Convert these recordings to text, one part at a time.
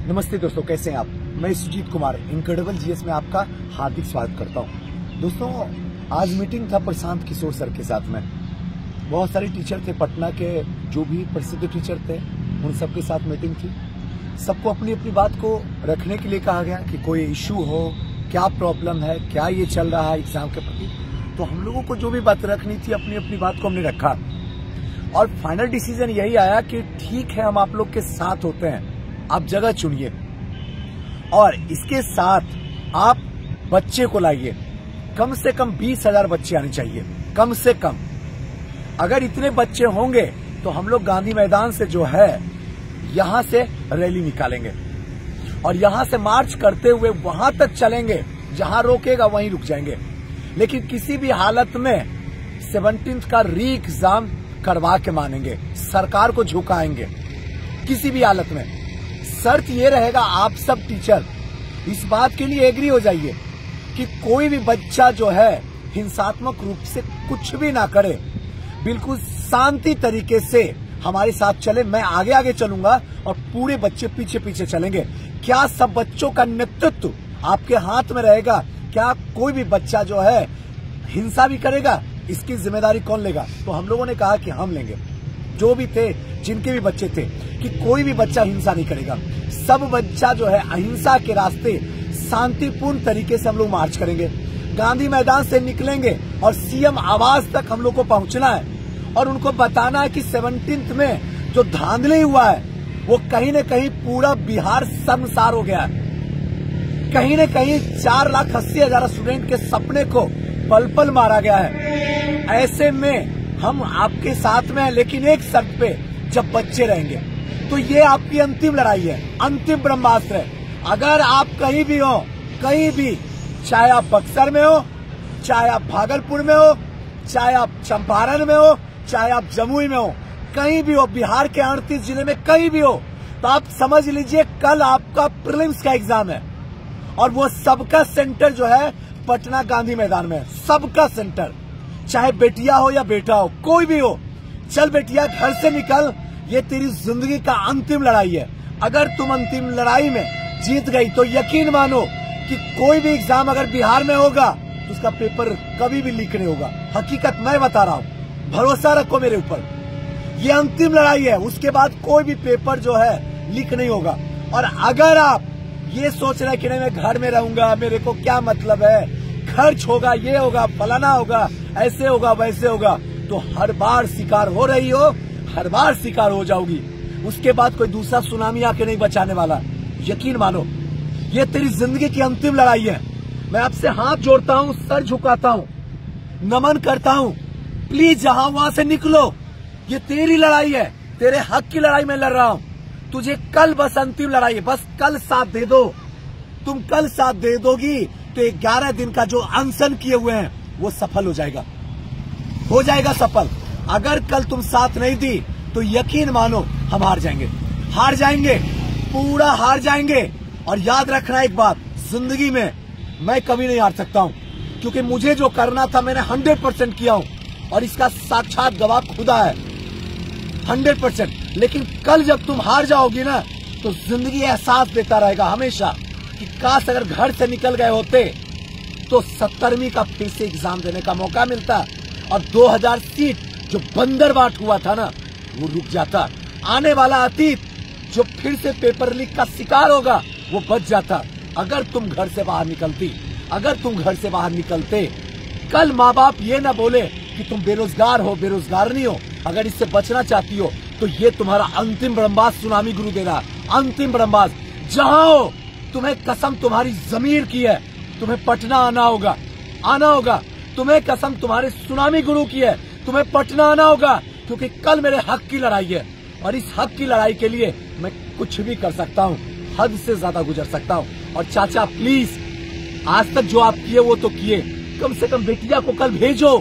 नमस्ते दोस्तों, कैसे हैं आप। मैं सुजीत कुमार इनक्रेडिबल जीएस में आपका हार्दिक स्वागत करता हूं। दोस्तों, आज मीटिंग था प्रशांत किशोर सर के साथ में। बहुत सारे टीचर थे, पटना के जो भी प्रसिद्ध टीचर थे उन सबके साथ मीटिंग थी। सबको अपनी अपनी बात को रखने के लिए कहा गया कि कोई इश्यू हो, क्या प्रॉब्लम है, क्या ये चल रहा है एग्जाम के प्रति। तो हम लोगों को जो भी बात रखनी थी अपनी अपनी बात को हमने रखा और फाइनल डिसीजन यही आया कि ठीक है, हम आप लोग के साथ होते हैं, आप जगह चुनिए और इसके साथ आप बच्चे को लाइए। कम से कम 20,000 बच्चे आने चाहिए, कम से कम। अगर इतने बच्चे होंगे तो हम लोग गांधी मैदान से जो है यहां से रैली निकालेंगे और यहां से मार्च करते हुए वहां तक चलेंगे, जहां रोकेगा वहीं रुक जाएंगे। लेकिन किसी भी हालत में 17th का री एग्जाम करवा के मानेंगे, सरकार को झुकाएंगे किसी भी हालत में। शर्त ये रहेगा, आप सब टीचर इस बात के लिए एग्री हो जाइए कि कोई भी बच्चा जो है हिंसात्मक रूप से कुछ भी ना करे, बिल्कुल शांति तरीके से हमारे साथ चले। मैं आगे आगे चलूंगा और पूरे बच्चे पीछे पीछे चलेंगे। क्या सब बच्चों का नेतृत्व आपके हाथ में रहेगा? क्या कोई भी बच्चा जो है हिंसा भी करेगा, इसकी जिम्मेदारी कौन लेगा? तो हम लोगों ने कहा कि हम लेंगे। जो भी थे, जिनके भी बच्चे थे, कि कोई भी बच्चा हिंसा नहीं करेगा। सब बच्चा जो है अहिंसा के रास्ते शांतिपूर्ण तरीके से हम लोग मार्च करेंगे। गांधी मैदान से निकलेंगे और सीएम आवास तक हम लोग को पहुंचना है और उनको बताना है कि 17th में जो धांधली हुआ है वो कहीं न कहीं पूरा बिहार शर्मसार हो गया है। कहीं न कहीं 4,80,000 स्टूडेंट के सपने को पल पल मारा गया है। ऐसे में हम आपके साथ में हैं, लेकिन एक शर्त पे, जब बच्चे रहेंगे। तो ये आपकी अंतिम लड़ाई है, अंतिम ब्रह्मास्त्र है। अगर आप कहीं भी हो, कहीं भी, चाहे आप बक्सर में हो, चाहे आप भागलपुर में हो, चाहे आप चंपारण में हो, चाहे आप जमुई में हो, कहीं भी हो, बिहार के 38 जिले में कहीं भी हो, तो आप समझ लीजिए कल आपका प्रीलिम्स का एग्जाम है और वो सबका सेंटर जो है पटना गांधी मैदान में है। सबका सेंटर, चाहे बेटिया हो या बेटा हो, कोई भी हो। चल बेटिया, घर से निकल, ये तेरी जिंदगी का अंतिम लड़ाई है। अगर तुम अंतिम लड़ाई में जीत गई तो यकीन मानो कि कोई भी एग्जाम अगर बिहार में होगा तो उसका पेपर कभी भी लीक नहीं होगा। हकीकत मैं बता रहा हूँ, भरोसा रखो मेरे ऊपर। ये अंतिम लड़ाई है, उसके बाद कोई भी पेपर जो है लीक नहीं होगा। और अगर आप ये सोच रहे हैं कि नहीं मैं घर में रहूंगा, मेरे को क्या मतलब है, खर्च होगा, ये होगा, फलाना होगा, ऐसे होगा, वैसे होगा, तो हर बार शिकार हो रही हो, हर बार शिकार हो जाओगी। उसके बाद कोई दूसरा सुनामी आके नहीं बचाने वाला, यकीन मानो। ये तेरी जिंदगी की अंतिम लड़ाई है। मैं आपसे हाथ जोड़ता हूँ, सर झुकाता हूँ, नमन करता हूँ, प्लीज जहां वहां से निकलो। ये तेरी लड़ाई है, तेरे हक की लड़ाई में लड़ रहा हूँ। तुझे कल बस अंतिम लड़ाई है, बस कल साथ दे दो। तुम कल साथ दे दोगी तो 11 दिन का जो अनशन किए हुए हैं वो सफल हो जाएगा सफल। अगर कल तुम साथ नहीं दी तो यकीन मानो हम हार जाएंगे, पूरा हार जाएंगे। और याद रखना एक बात, जिंदगी में मैं कभी नहीं हार सकता हूँ, क्योंकि मुझे जो करना था मैंने 100% किया हूँ और इसका साक्षात गवाह खुदा है, 100%। लेकिन कल जब तुम हार जाओगी ना, तो जिंदगी एहसास देता रहेगा हमेशा कि काश अगर घर से निकल गए होते तो 70वीं का फिर से एग्जाम देने का मौका मिलता और 2000 सीट जो बंदरबाट हुआ था ना, वो रुक जाता। आने वाला अतीत जो फिर से पेपर लीक का शिकार होगा वो बच जाता। अगर तुम घर से बाहर निकलती, अगर तुम घर से बाहर निकलते, कल माँ बाप ये ना बोले कि तुम बेरोजगार हो, बेरोजगार नहीं हो। अगर इससे बचना चाहती हो तो ये तुम्हारा अंतिम ब्रह्मास्त्र सुनामी गुरु दे रहा, अंतिम ब्रह्मास्त्र। जहां हो, तुम्हें कसम तुम्हारी जमीर की है, तुम्हें पटना आना होगा। तुम्हें कसम तुम्हारे सुनामी गुरु की है, तुम्हें पटना आना होगा, क्योंकि कल मेरे हक की लड़ाई है और इस हक की लड़ाई के लिए मैं कुछ भी कर सकता हूँ, हद से ज्यादा गुजर सकता हूँ। और चाचा प्लीज, आज तक जो आप किए वो तो किए, कम से कम बेटिया को कल भेजो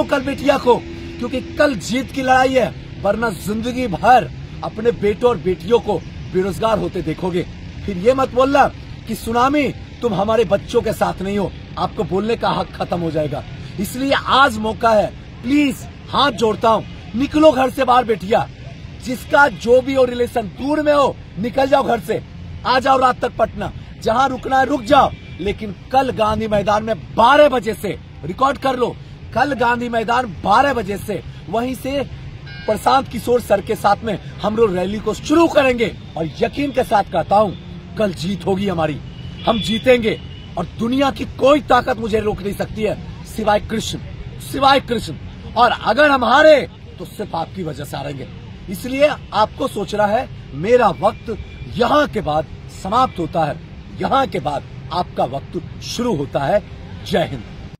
कल बेटिया को, क्योंकि कल जीत की लड़ाई है, वरना जिंदगी भर अपने बेटों और बेटियों को बेरोजगार होते देखोगे। फिर ये मत बोलना कि सुनामी तुम हमारे बच्चों के साथ नहीं हो, आपको बोलने का हक खत्म हो जाएगा। इसलिए आज मौका है, प्लीज हाथ जोड़ता हूँ, निकलो घर से बाहर बेटिया। जिसका जो भी हो रिलेशन दूर में हो, निकल जाओ घर से, आ जाओ रात तक पटना, जहां रुकना है रुक जाओ, लेकिन कल गांधी मैदान में 12 बजे से, रिकॉर्ड कर लो, कल गांधी मैदान 12 बजे से वहीं से प्रशांत किशोर सर के साथ में हम लोग रैली को शुरू करेंगे। और यकीन के साथ कहता हूं, कल जीत होगी हमारी, हम जीतेंगे और दुनिया की कोई ताकत मुझे रोक नहीं सकती है सिवाय कृष्ण, सिवाय कृष्ण। और अगर हम हारे तो सिर्फ आपकी वजह से हारेंगे। इसलिए आपको सोचना है, मेरा वक्त यहाँ के बाद समाप्त होता है, यहाँ के बाद आपका वक्त शुरू होता है। जय हिंद।